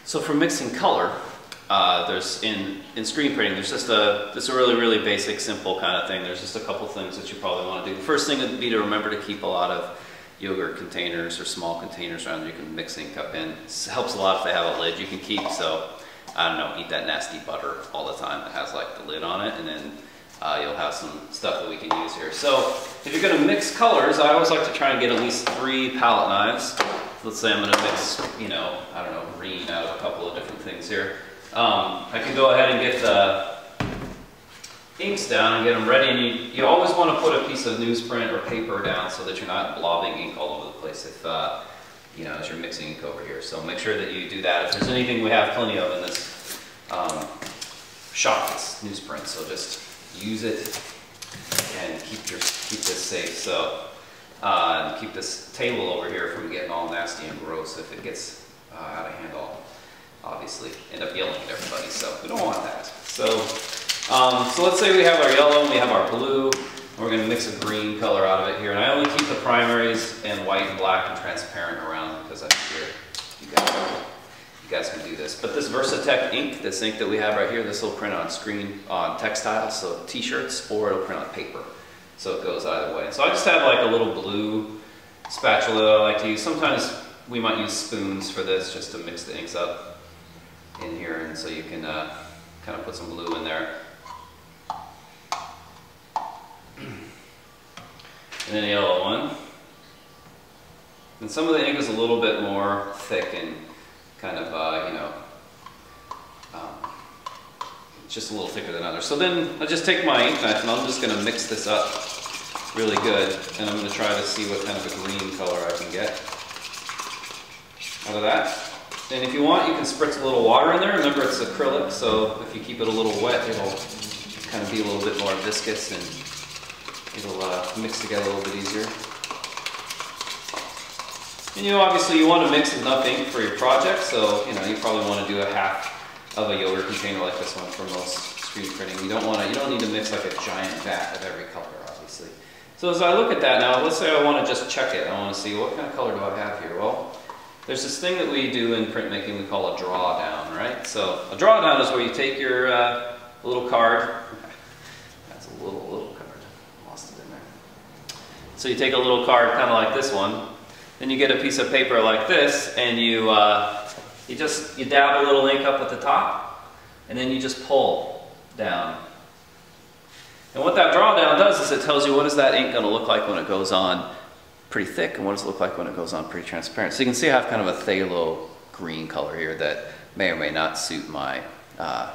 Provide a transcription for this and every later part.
So for mixing color, there's in screen printing, there's just a really basic, simple kind of thing. There's just a couple things that you probably want to do. The first thing would be to remember to keep a lot of yogurt containers or small containers around there you can mix ink up in. It helps a lot if they have a lid you can keep, so I don't know, eat that nasty butter all the time that has like the lid on it, and then you'll have some stuff that we can use here. So if you're going to mix colors, I always like to try and get at least 3 palette knives. Let's say I'm going to mix, you know, I don't know, green out of a couple of different things here. I can go ahead and get the inks down and get them ready, and you always want to put a piece of newsprint or paper down so that you're not blobbing ink all over the place if, you know, as you're mixing ink over here. So make sure that you do that. If there's anything we have plenty of in this shop, it's newsprint, so just use it and keep this safe. So and keep this table over here from getting all nasty and gross. If it gets out of hand, I'll obviously end up yelling at everybody, so we don't want that. So let's say we have our yellow and we have our blue, and we're going to mix a green color out of it here. And I only keep the primaries and white and black and transparent around because I'm sure you guys can do this. But this Versatech ink, this ink that we have right here, this will print on screen on textiles, so t-shirts, or it'll print on paper. So it goes either way. So I just have like a little blue spatula that I like to use. Sometimes we might use spoons for this just to mix the inks up in here, and so you can kind of put some blue in there. And then a yellow one. And some of the ink is a little bit more thick and kind of, you know, just a little thicker than others. So then I just take my ink knife and I'm just going to mix this up really good, and I'm going to try to see what kind of a green color I can get out of that. And if you want, you can spritz a little water in there. Remember, it's acrylic, so if you keep it a little wet, it'll kind of be a little bit more viscous and it'll mix together a little bit easier. And you know, obviously you want to mix enough ink for your project, so you know, you probably want to do a half of a yogurt container like this one for most screen printing. You don't need to mix like a giant vat of every color, obviously. So as I look at that now, let's say I want to just check it. I want to see what kind of color do I have here. Well, there's this thing that we do in printmaking we call a drawdown, right? So a drawdown is where you take your little card. That's a little card. Lost it in there. So you take a little card kind of like this one. Then you get a piece of paper like this, and you dab a little ink up at the top, and then you just pull down. And what that drawdown does is it tells you what is that ink going to look like when it goes on pretty thick, and what does it look like when it goes on pretty transparent. So you can see I have kind of a phthalo green color here that may or may not suit my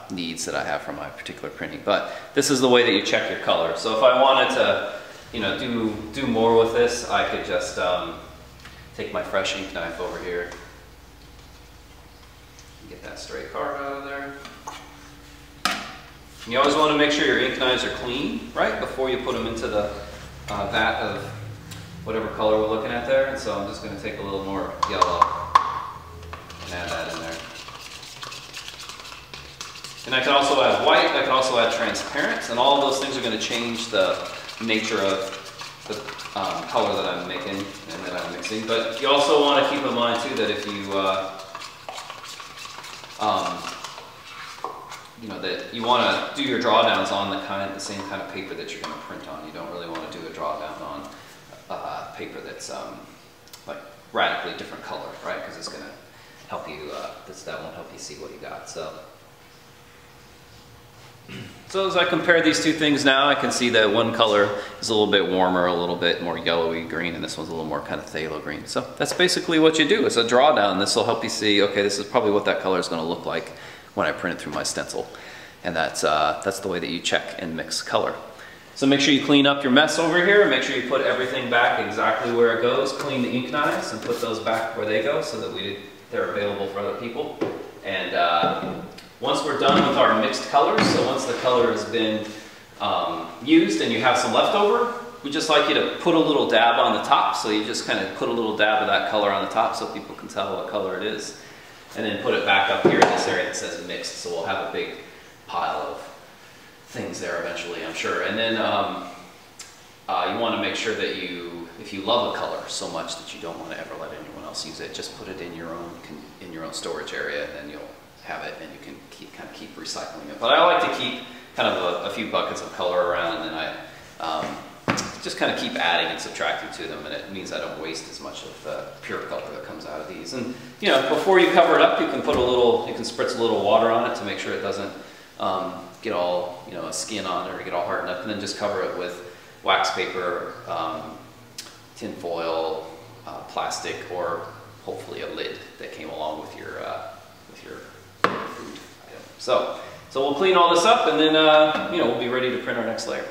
needs that I have for my particular printing. But this is the way that you check your color. So if I wanted to, you know, do more with this, I could just take my fresh ink knife over here, get that straight card out of there. And you always want to make sure your ink knives are clean, right, before you put them into the vat of whatever color we're looking at there. And so I'm just going to take a little more yellow and add that in there. And I can also add white, I can also add transparent, and all of those things are going to change the nature of the color that I'm making and that I'm mixing. But you also want to keep in mind too that if you you know, that you want to do your drawdowns on the same kind of paper that you're going to print on. You don't really want to do a drawdown on paper that's like radically different color, right? Because it's going to help you. That won't help you see what you got. So as I compare these two things now, I can see that one color is a little bit warmer, a little bit more yellowy green, and this one's a little more kind of phthalo green. So that's basically what you do. It's a drawdown. This will help you see, okay, this is probably what that color is going to look like when I print it through my stencil. And that's the way that you check and mix color. So make sure you clean up your mess over here. Make sure you put everything back exactly where it goes. Clean the ink knives and put those back where they go so that they're available for other people. And once we're done with our mixed colors, so once the color has been used and you have some leftover, we just like you to put a little dab on the top. So you just kind of put a little dab of that color on the top so people can tell what color it is. And then put it back up here in this area that says mixed. So we'll have a big pile of things there eventually, I'm sure. And then you want to make sure that you if you love a color so much that you don't want to ever let anyone else use it, just put it in your own storage area, and then you'll have it, and you can kind of keep recycling it. But I like to keep kind of a few buckets of color around, and then I just kind of keep adding and subtracting to them, and it means I don't waste as much of the pure color that comes out of these. And before you cover it up, you can spritz a little water on it to make sure it doesn't get all a skin on it or get all hardened up, and then just cover it with wax paper, tin foil, plastic, or hopefully a lid that came along with your food item. So we'll clean all this up, and then we'll be ready to print our next layer.